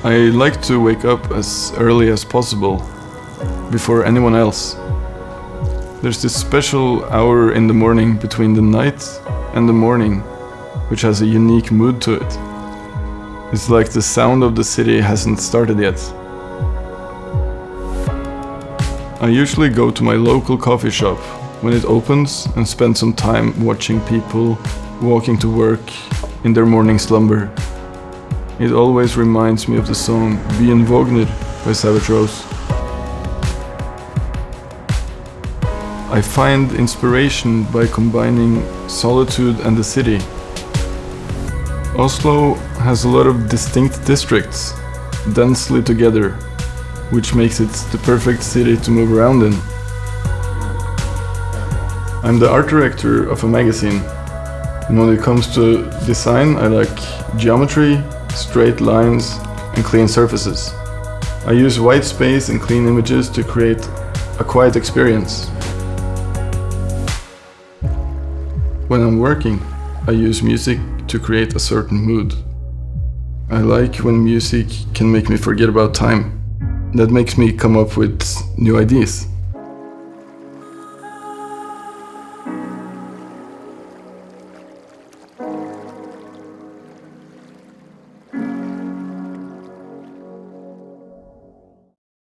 I like to wake up as early as possible, before anyone else. There's this special hour in the morning between the night and the morning, which has a unique mood to it. It's like the sound of the city hasn't started yet. I usually go to my local coffee shop when it opens and spend some time watching people walking to work in their morning slumber. It always reminds me of the song Bien Vågner by Savage Rose. I find inspiration by combining solitude and the city. Oslo has a lot of distinct districts, densely together, which makes it the perfect city to move around in. I'm the art director of a magazine, and when it comes to design, I like geometry, straight lines, and clean surfaces. I use white space and clean images to create a quiet experience. When I'm working, I use music to create a certain mood. I like when music can make me forget about time. That makes me come up with new ideas.